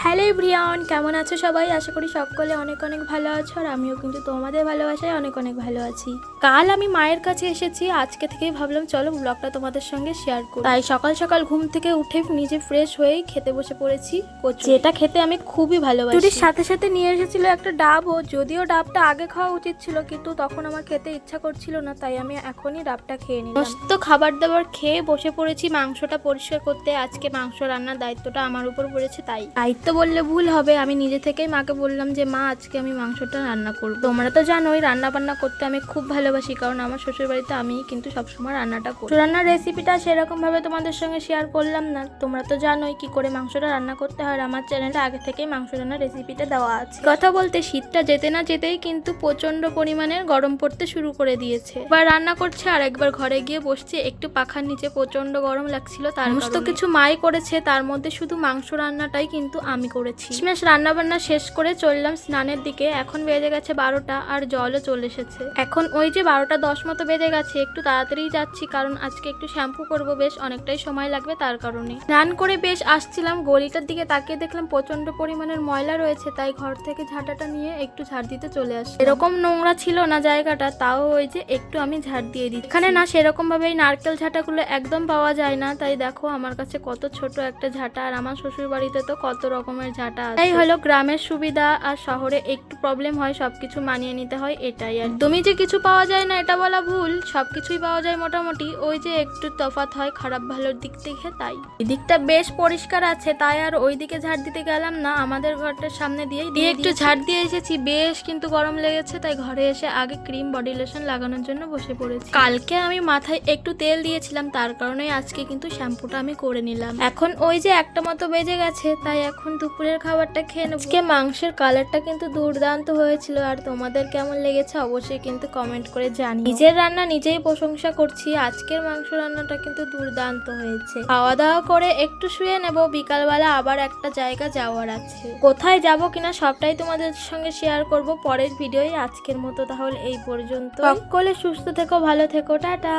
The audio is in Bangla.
হ্যালো এভরিওয়ান, কেমন আছো সবাই? আশা করি সকলে অনেক অনেক ভালো আছো, আর আমিও কিন্তু তোমাদের ভালোবাসায় অনেক অনেক ভালো আছি। কাল আমি মায়ের কাছে এসেছি, আজকে থেকেই ভাবলাম চলো ব্লগটা তোমাদের সঙ্গে শেয়ার করি। তাই সকাল সকাল ঘুম থেকে উঠে নিজে ফ্রেশ হয়েই খেতে বসে পড়েছি কচুরি, যেটা খেতে আমি খুবই ভালোবাসি। কচুরির সাথে সাথে নিয়ে এসেছিল একটা ডাবও, যদিও ডাবটা আগে খাওয়া উচিত ছিল, কিন্তু তখন আমার খেতে ইচ্ছা করছিল না, তাই আমি এখনই ডাবটা খেয়ে নিলাম। সমস্ত খাবার দাবার খেয়ে বসে পড়েছি মাংসটা পরিষ্কার করতে। আজকে মাংস রান্নার দায়িত্বটা আমার উপর পড়েছে, তাই দায়িত্ব বললে ভুল হবে, আমি নিজে থেকেই মাকে বললাম যে মা আজকে আমি মাংসটা রান্না করব। তোমরা তো জানোই রান্না বান্না করতে আমি খুব ভালোবাসি, কারণ আমার শ্বশুর বাড়িতে আমি কিন্তু সবসময় রান্নাটা করি। রান্নার রেসিপিটা সেরকম ভাবে তোমাদের সঙ্গে শেয়ার করলাম না, তোমরা তো জানোই কি করে মাংসটা রান্না করতে হয়। আমার চ্যানেলে আগে থেকেই মাংস রান্নার রেসিপিটা দেওয়া আছে। কথা বলতে শীতটা যেতে না যেতেই কিন্তু প্রচন্ড পরিমাণে গরম পড়তে শুরু করে দিয়েছে। এবার রান্না করছে আর একবার ঘরে গিয়ে বসছে, একটু পাখার নিচে প্রচন্ড গরম লাগছিল। তার সমস্ত কিছু মাই করেছে, তার মধ্যে শুধু মাংস রান্নাটাই কিন্তু আমি করেছি। শেষমেশ রান্না বান্না শেষ করে চললাম স্নানের দিকে। এখন বেজে গেছে 12টা আর জলও চলে এসেছে। এখন ওই যে 12:10 মতো বেজে গেছে, একটু তাড়াতাড়ি যাচ্ছি, কারণ আজকে একটু শ্যাম্পু করব, বেশ অনেকটাই সময় লাগবে, তার কারণে স্নান করে বেশ আসছিলাম, গলিটার দিকে তাকিয়ে দেখলাম প্রচন্ড পরিমাণের ময়লা রয়েছে, তাই ঘর থেকে ঝাঁটাটা নিয়ে একটু ঝাড় দিতে চলে আসি। এরকম নোংরা ছিল না জায়গাটা, তাও ওই যে একটু আমি ঝাড় দিয়ে দিই। এখানে না সেরকম ভাবে এই নারকেল ঝাঁটাগুলো একদম পাওয়া যায় না, তাই দেখো আমার কাছে কত ছোট একটা ঝাঁটা, আর আমার শ্বশুর বাড়িতে তো কত রকমের ঝাঁটা আছে। তাই হলো গ্রামের সুবিধা, আর শহরে একটু প্রবলেম হয়, সবকিছু মানিয়ে নিতে হয়, এটাই। আর একদমই যে কিছু পাওয়া যায় না এটা বলা ভুল, সবকিছুই পাওয়া যায় মোটামুটি, ওই যে একটু তফাৎ হয় খারাপ ভালোর দিক থেকে। তাই এদিকটা বেশ পরিষ্কার আছে, তাই আর ওই দিকে ঝাড় দিতে গেলাম না, আমাদের ঘরটার সামনে দিয়ে একটু ঝাড় দিয়ে এসেছি। বেশ কিন্তু গরম লেগেছে, তাই ঘরে এসে আগে ক্রিম বডি লোশন লাগানোর জন্য বসে পড়েছি। কালকে আমি মাথায় একটু তেল দিয়েছিলাম, তার কারণে আজকে কিন্তু শ্যাম্পুটা আমি করে নিলাম। এখন ওই যে 1টা মতো বেজে গেছে, তাই এখন দুপুরের খাবারটা খেয়ে নেব। আজকে মাংসের কালারটা কিন্তু দুর্দান্ত হয়েছিল, আর তোমাদের কেমন লেগেছে অবশ্যই কিন্তু কমেন্ট করে জানি। নিজের রান্না নিজেই প্রশংসা করছি, আজকের মাংস রান্নাটা কিন্তু দুর্দান্ত হয়েছে। খাওয়া দাওয়া করে একটু শুয়ে নেব, বিকালবেলা আবার একটা জায়গা যাওয়ার আছে। কোথায় যাব কিনা সবটাই তোমাদের সঙ্গে শেয়ার করব পরের ভিডিওয়। আজকের মতো তাহলে এই পর্যন্ত, সকলে সুস্থ থেকো, ভালো থেকো, টাটা।